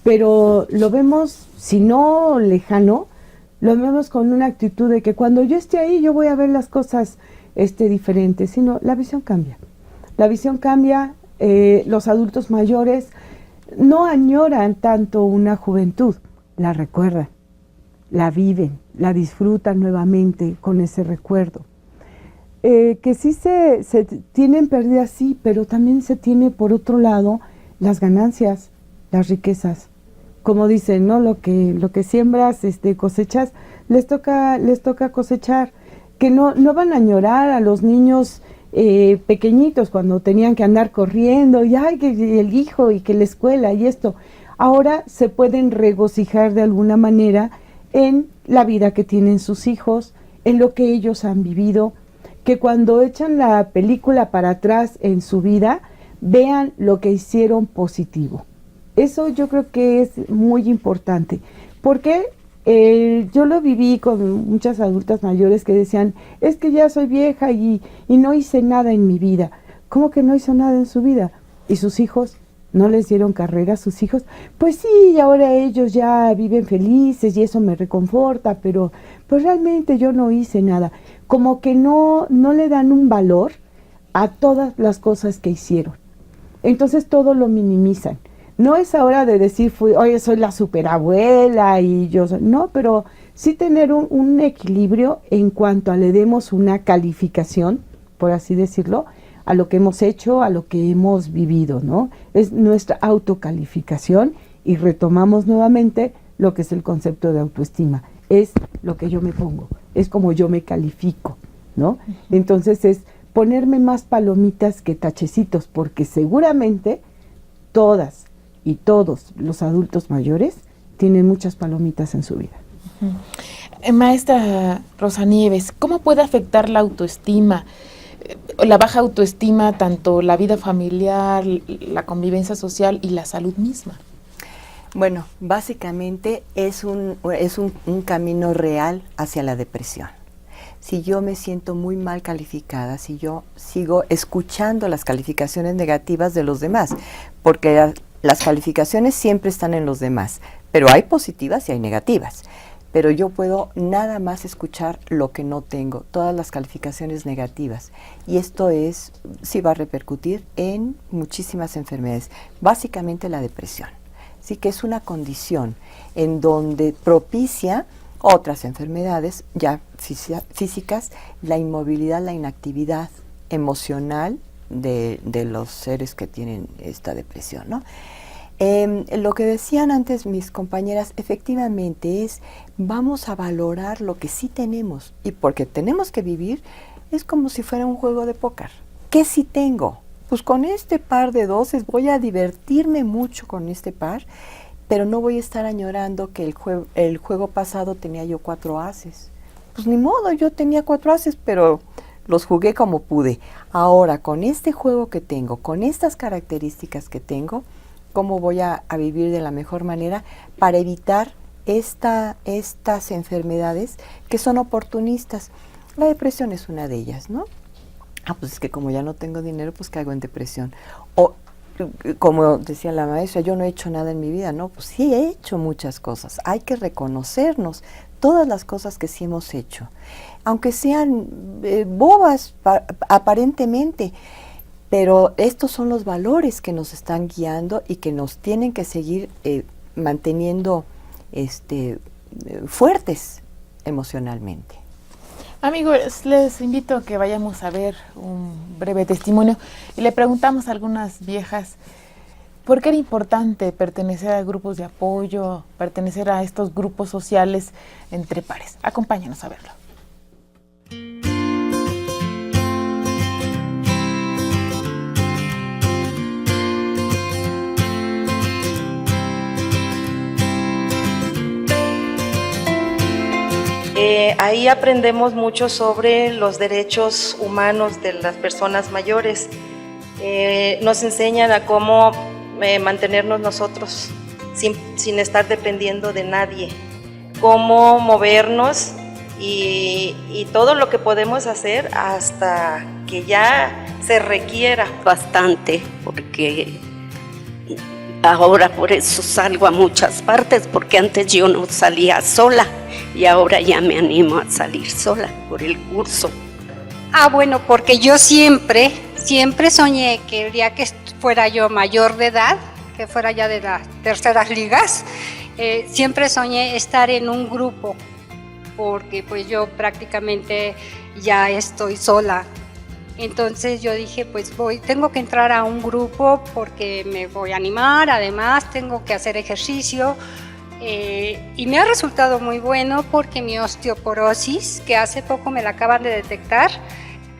Pero lo vemos, si no lejano, lo vemos con una actitud de que cuando yo esté ahí yo voy a ver las cosas diferentes. Sino la visión cambia. La visión cambia. Los adultos mayores no añoran tanto una juventud, la recuerdan, la viven, la disfrutan nuevamente con ese recuerdo. Que sí se tienen pérdidas, sí, pero también se tiene por otro lado las ganancias, las riquezas. Como dicen, ¿no? Lo que siembras, cosechas, les toca cosechar. Que no van a añorar a los niños pequeñitos cuando tenían que andar corriendo, y ay, que el hijo y que la escuela y esto. Ahora se pueden regocijar de alguna manera en la vida que tienen sus hijos, en lo que ellos han vivido, que cuando echan la película para atrás en su vida, vean lo que hicieron positivo. Eso yo creo que es muy importante, porque yo lo viví con muchas adultas mayores que decían, es que ya soy vieja y no hice nada en mi vida. ¿Cómo que no hizo nada en su vida? ¿Y sus hijos? ¿No les dieron carrera a sus hijos? Pues sí, ahora ellos ya viven felices y eso me reconforta, pero pues realmente yo no hice nada. Como que no le dan un valor a todas las cosas que hicieron. Entonces todo lo minimizan. No es ahora de decir, oye, soy la superabuela y yo soy... No, pero sí tener un equilibrio en cuanto a le demos una calificación, por así decirlo, a lo que hemos hecho, a lo que hemos vivido, ¿no? Es nuestra autocalificación y retomamos nuevamente lo que es el concepto de autoestima. Es lo que yo me pongo, es como yo me califico, ¿no? Entonces es ponerme más palomitas que tachecitos, porque seguramente todas y todos los adultos mayores tienen muchas palomitas en su vida. Maestra Rosa Nieves, ¿cómo puede afectar la autoestima, la baja autoestima, tanto la vida familiar, la convivencia social y la salud misma? Bueno, básicamente es un camino real hacia la depresión. Si yo me siento muy mal calificada, si yo sigo escuchando las calificaciones negativas de los demás, porque las calificaciones siempre están en los demás, pero hay positivas y hay negativas. Pero yo puedo nada más escuchar lo que no tengo, todas las calificaciones negativas. Y esto sí va a repercutir en muchísimas enfermedades, básicamente la depresión. Sí que es una condición en donde propicia otras enfermedades ya físicas, la inmovilidad, la inactividad emocional de los seres que tienen esta depresión, ¿no? Lo que decían antes mis compañeras, efectivamente vamos a valorar lo que sí tenemos, y porque tenemos que vivir, es como si fuera un juego de póker. ¿Qué sí tengo? Pues con este par de doses voy a divertirme mucho con este par, pero no voy a estar añorando que el juego pasado tenía yo 4 ases. Pues ni modo, yo tenía 4 ases, pero los jugué como pude. Ahora, con este juego que tengo, con estas características que tengo, ¿cómo voy a vivir de la mejor manera para evitar estas enfermedades que son oportunistas? La depresión es una de ellas, ¿no? Pues es que como ya no tengo dinero, pues caigo en depresión. O, como decía la maestra, yo no he hecho nada en mi vida, ¿no? Pues sí he hecho muchas cosas. Hay que reconocernos todas las cosas que sí hemos hecho, aunque sean bobas aparentemente. Pero estos son los valores que nos están guiando y que nos tienen que seguir manteniendo fuertes emocionalmente. Amigos, les invito a que vayamos a ver un breve testimonio y le preguntamos a algunas viejas por qué era importante pertenecer a grupos de apoyo, pertenecer a estos grupos sociales entre pares. Acompáñanos a verlo. Ahí aprendemos mucho sobre los derechos humanos de las personas mayores. Nos enseñan a cómo mantenernos nosotros sin estar dependiendo de nadie, cómo movernos y todo lo que podemos hacer hasta que ya se requiera. Bastante, porque ahora por eso salgo a muchas partes, porque antes yo no salía sola y ahora ya me animo a salir sola por el curso. Bueno, porque yo siempre soñé que el día que fuera yo mayor de edad, que fuera ya de las terceras ligas, siempre soñé estar en un grupo, porque pues yo prácticamente ya estoy sola. Entonces yo dije, pues tengo que entrar a un grupo porque me voy a animar, además tengo que hacer ejercicio. Y me ha resultado muy bueno porque mi osteoporosis, que hace poco me la acaban de detectar,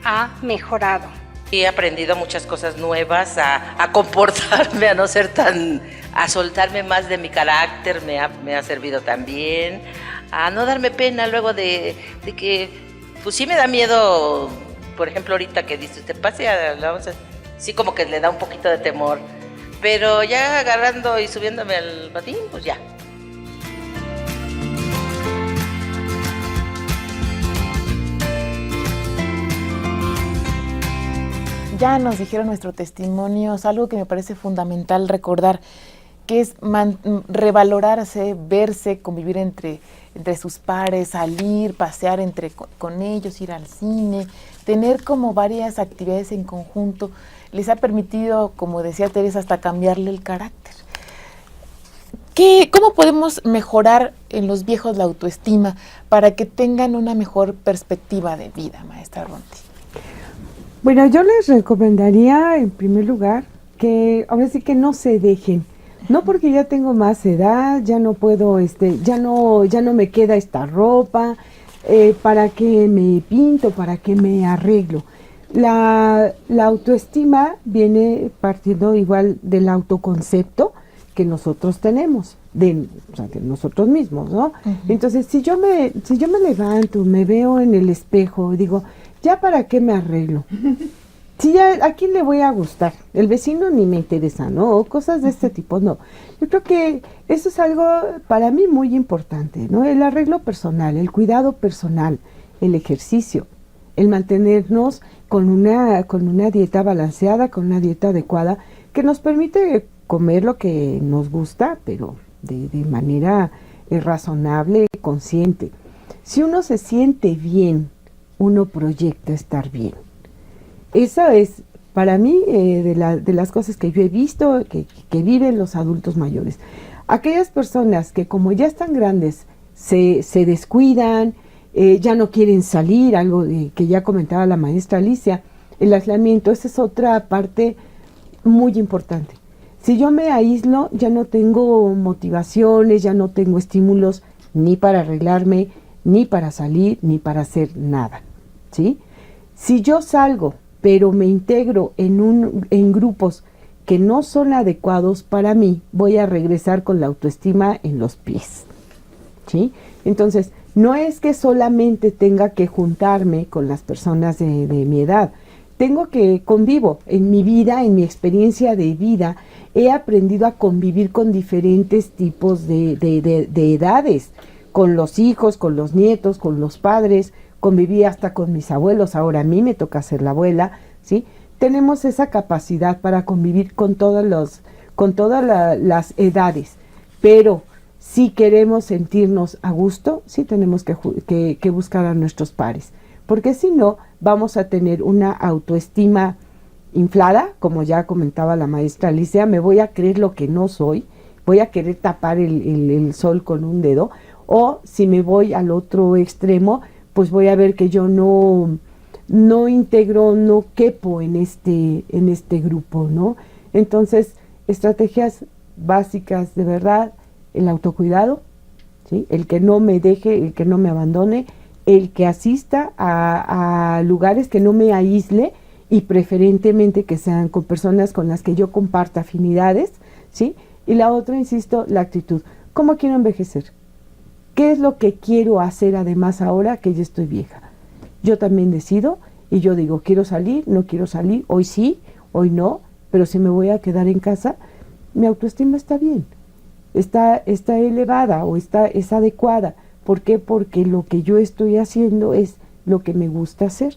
ha mejorado. He aprendido muchas cosas nuevas, a comportarme, a soltarme más de mi carácter, me ha servido también, a no darme pena luego de que, pues sí me da miedo, por ejemplo ahorita que dice usted pase a la once, sí como que le da un poquito de temor, pero ya agarrando y subiéndome al patín, pues ya. Ya nos dijeron nuestro testimonio, es algo que me parece fundamental recordar, que es revalorarse, verse, convivir entre sus pares, salir, pasear con ellos, ir al cine, tener como varias actividades en conjunto, les ha permitido, como decía Teresa, hasta cambiarle el carácter. ¿Cómo podemos mejorar en los viejos la autoestima para que tengan una mejor perspectiva de vida, maestra Ronti? Bueno, yo les recomendaría en primer lugar que ahora sí que no se dejen, No porque ya tengo más edad, ya no puedo, ya no me queda esta ropa, para qué me pinto, para qué me arreglo. La autoestima viene partiendo igual del autoconcepto que nosotros tenemos, de nosotros mismos, ¿no? Entonces, si yo me levanto, me veo en el espejo, digo, ¿ya para qué me arreglo? Si ya, ¿a quién le voy a gustar? El vecino ni me interesa, ¿no? O cosas de este tipo, no. Yo creo que eso es algo para mí muy importante, ¿no? El arreglo personal, el cuidado personal, el ejercicio, el mantenernos con una dieta balanceada, con una dieta adecuada, que nos permite comer lo que nos gusta, pero de manera razonable, consciente. Si uno se siente bien, uno proyecta estar bien. Esa es, para mí, de las cosas que yo he visto que viven los adultos mayores. Aquellas personas que como ya están grandes, se descuidan, ya no quieren salir, algo que ya comentaba la maestra Alicia, el aislamiento, esa es otra parte muy importante. Si yo me aíslo, ya no tengo motivaciones, ya no tengo estímulos ni para arreglarme, ni para salir, ni para hacer nada, ¿sí? Si yo salgo, pero me integro en grupos que no son adecuados para mí, voy a regresar con la autoestima en los pies, ¿sí? Entonces, no es que solamente tenga que juntarme con las personas de mi edad, tengo que convivo en mi vida, en mi experiencia de vida, he aprendido a convivir con diferentes tipos de edades, con los hijos, con los nietos, con los padres, conviví hasta con mis abuelos, ahora a mí me toca ser la abuela, ¿sí? Tenemos esa capacidad para convivir con todas las edades, pero si queremos sentirnos a gusto, sí tenemos que buscar a nuestros pares, porque si no, vamos a tener una autoestima inflada, como ya comentaba la maestra Alicia, me voy a creer lo que no soy, voy a querer tapar el sol con un dedo, o si me voy al otro extremo, pues voy a ver que yo no integro, no quepo en este grupo, ¿no? Entonces, estrategias básicas de verdad, el autocuidado, ¿sí? El que no me deje, el que no me abandone, el que asista a lugares que no me aísle y preferentemente que sean con personas con las que yo comparta afinidades, ¿sí? Y la otra, insisto, la actitud. ¿Cómo quiero envejecer? ¿Qué es lo que quiero hacer además ahora que ya estoy vieja? Yo también decido y yo digo, quiero salir, no quiero salir, hoy sí, hoy no, pero si me voy a quedar en casa, mi autoestima está bien, está elevada o es adecuada. ¿Por qué? Porque lo que yo estoy haciendo es lo que me gusta hacer,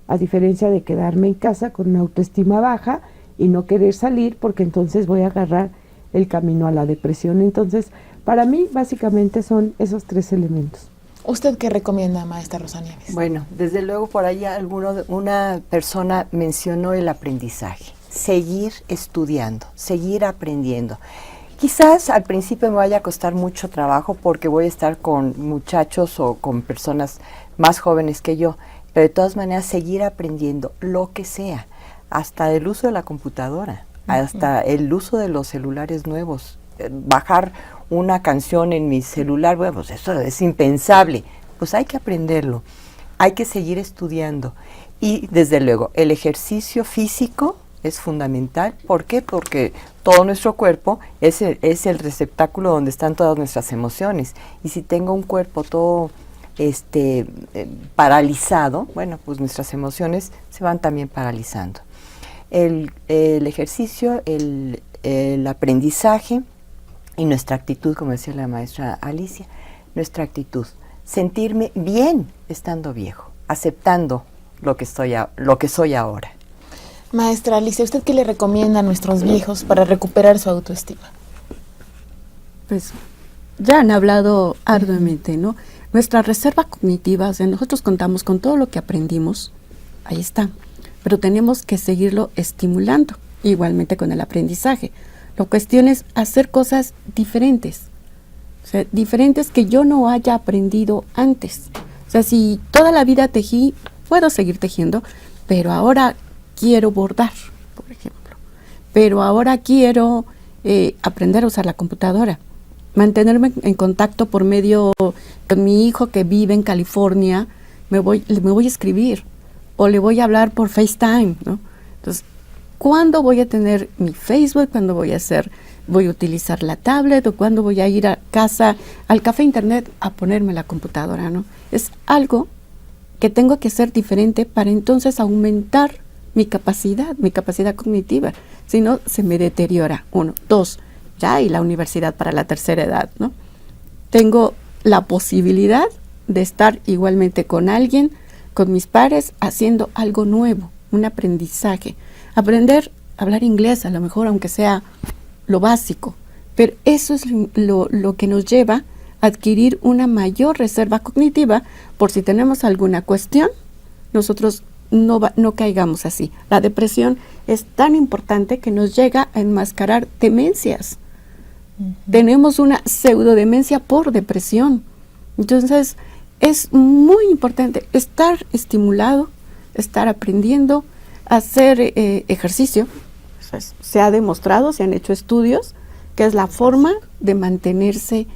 a diferencia de quedarme en casa con una autoestima baja y no querer salir, porque entonces voy a agarrar el camino a la depresión. Entonces, para mí, básicamente son esos 3 elementos. ¿Usted qué recomienda, maestra Rosa Nieves? Bueno, desde luego por ahí una persona mencionó el aprendizaje, seguir estudiando, seguir aprendiendo. Quizás al principio me vaya a costar mucho trabajo porque voy a estar con muchachos o con personas más jóvenes que yo, pero de todas maneras seguir aprendiendo lo que sea, hasta el uso de la computadora, hasta el uso de los celulares nuevos, bajar una canción en mi celular, bueno, pues eso es impensable, pues hay que aprenderlo, hay que seguir estudiando y desde luego el ejercicio físico es fundamental. ¿Por qué? Porque todo nuestro cuerpo es el receptáculo donde están todas nuestras emociones y si tengo un cuerpo todo paralizado, bueno, pues nuestras emociones se van también paralizando. El ejercicio, el aprendizaje y nuestra actitud, como decía la maestra Alicia, nuestra actitud, sentirme bien estando viejo, aceptando lo que soy ahora. Maestra Alicia, ¿usted qué le recomienda a nuestros viejos para recuperar su autoestima? Pues ya han hablado arduamente, ¿no? Nuestra reserva cognitiva, o sea, nosotros contamos con todo lo que aprendimos, ahí está, pero tenemos que seguirlo estimulando, igualmente con el aprendizaje. La cuestión es hacer cosas diferentes, o sea, diferentes que yo no haya aprendido antes. O sea, si toda la vida tejí, puedo seguir tejiendo, pero ahora quiero bordar, por ejemplo. Pero ahora quiero aprender a usar la computadora, mantenerme en contacto por medio con mi hijo que vive en California, me voy a escribir o le voy a hablar por FaceTime, ¿no? Entonces, ¿cuándo voy a tener mi Facebook? ¿Cuándo voy a utilizar la tablet? ¿O cuándo voy a ir a casa, al café internet, a ponerme la computadora, ¿no? Es algo que tengo que hacer diferente para entonces aumentar mi capacidad cognitiva. Si no, se me deteriora. 1, 2, ya hay la universidad para la tercera edad, ¿no? Tengo la posibilidad de estar igualmente con alguien, con mis pares, haciendo algo nuevo, un aprendizaje. Aprender a hablar inglés, a lo mejor, aunque sea lo básico, pero eso es lo que nos lleva a adquirir una mayor reserva cognitiva por si tenemos alguna cuestión, nosotros no caigamos así. La depresión es tan importante que nos llega a enmascarar demencias. Tenemos una pseudodemencia por depresión. Entonces, es muy importante estar estimulado, estar aprendiendo, hacer ejercicio. Se ha demostrado, se han hecho estudios, que es la forma de mantenerse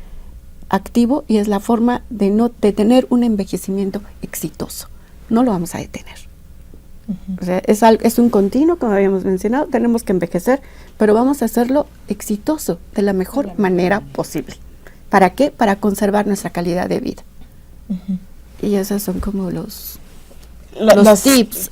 activo y es la forma de tener un envejecimiento exitoso. No lo vamos a detener. O sea, es un continuo, como habíamos mencionado, tenemos que envejecer, pero vamos a hacerlo exitoso, de la mejor manera posible. ¿Para qué? Para conservar nuestra calidad de vida. Y esos son como los tips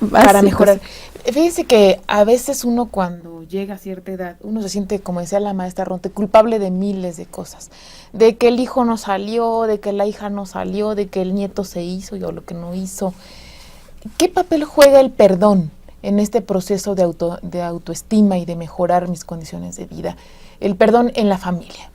para mejorar. Fíjense que a veces uno cuando llega a cierta edad, uno se siente, como decía la maestra Ronte, culpable de miles de cosas. De que el hijo no salió, de que la hija no salió, de que el nieto se hizo y o lo que no hizo. ¿Qué papel juega el perdón en este proceso de autoestima y de mejorar mis condiciones de vida? El perdón en la familia.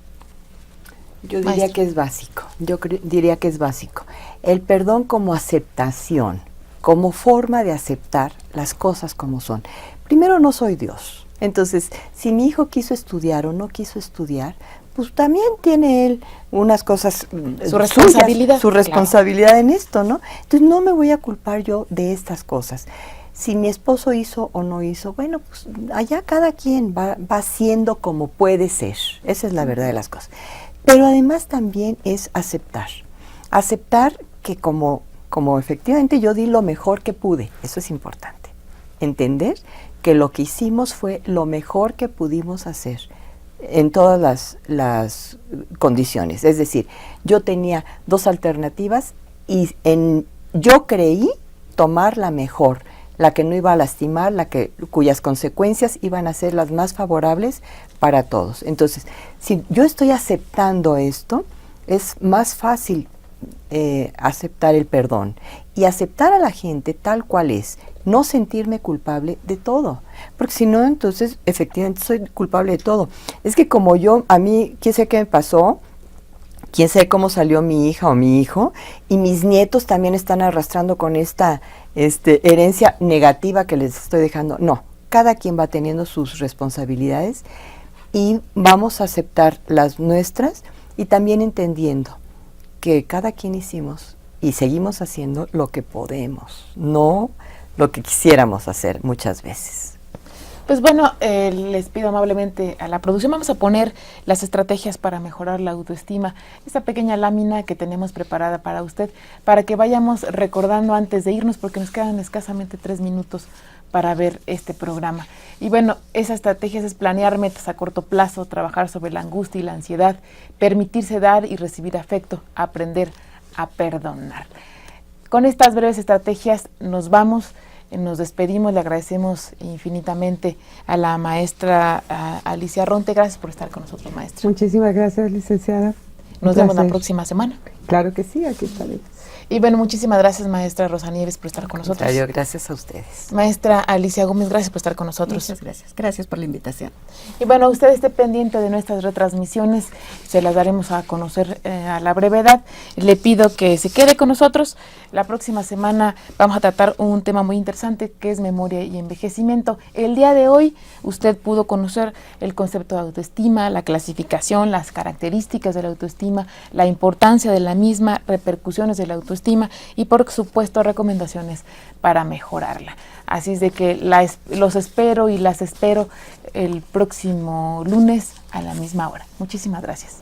Yo diría que es básico. Diría que es básico. El perdón como aceptación, como forma de aceptar las cosas como son. Primero, no soy Dios. Entonces, si mi hijo quiso estudiar o no quiso estudiar, pues también tiene él unas cosas, su responsabilidad, su responsabilidad en esto, ¿no? Entonces no me voy a culpar yo de estas cosas. Si mi esposo hizo o no hizo, bueno, pues allá cada quien va siendo como puede ser. Esa es la verdad de las cosas. Pero además también es aceptar. Aceptar que como efectivamente yo di lo mejor que pude, eso es importante. Entender que lo que hicimos fue lo mejor que pudimos hacer en todas las condiciones. Es decir, yo tenía 2 alternativas y yo creí tomar la mejor, la que no iba a lastimar, cuyas consecuencias iban a ser las más favorables para todos. Entonces, si yo estoy aceptando esto, es más fácil aceptar el perdón y aceptar a la gente tal cual es, no sentirme culpable de todo, porque si no, entonces efectivamente soy culpable de todo. Es que como a mí, quién sabe qué me pasó, quién sabe cómo salió mi hija o mi hijo, y mis nietos también están arrastrando con esta herencia negativa que les estoy dejando. No, cada quien va teniendo sus responsabilidades y vamos a aceptar las nuestras y también entendiendo que cada quien hicimos y seguimos haciendo lo que podemos, no lo que quisiéramos hacer muchas veces. Pues bueno, les pido amablemente a la producción, vamos a poner las estrategias para mejorar la autoestima, esta pequeña lámina que tenemos preparada para usted, para que vayamos recordando antes de irnos, porque nos quedan escasamente 3 minutos para ver este programa. Y bueno, esas estrategias es planear metas a corto plazo, trabajar sobre la angustia y la ansiedad, permitirse dar y recibir afecto, aprender a perdonar. Con estas breves estrategias nos vamos, nos despedimos, le agradecemos infinitamente a la maestra Alicia Ronte. Gracias por estar con nosotros, maestra. Muchísimas gracias, licenciada. Nos vemos la próxima semana. Claro que sí, aquí estaremos. Y bueno, muchísimas gracias, maestra Rosa Nieves, por estar con nosotros. Gracias a ustedes. Maestra Alicia Gómez, gracias por estar con nosotros. Muchas gracias. Gracias por la invitación. Y bueno, usted esté pendiente de nuestras retransmisiones, se las daremos a conocer a la brevedad. Le pido que se quede con nosotros. La próxima semana vamos a tratar un tema muy interesante que es memoria y envejecimiento. El día de hoy usted pudo conocer el concepto de autoestima, la clasificación, las características de la autoestima, la importancia de la misma, repercusiones de la autoestima autoestima y por supuesto recomendaciones para mejorarla. Así es de que los espero y las espero el próximo lunes a la misma hora. Muchísimas gracias.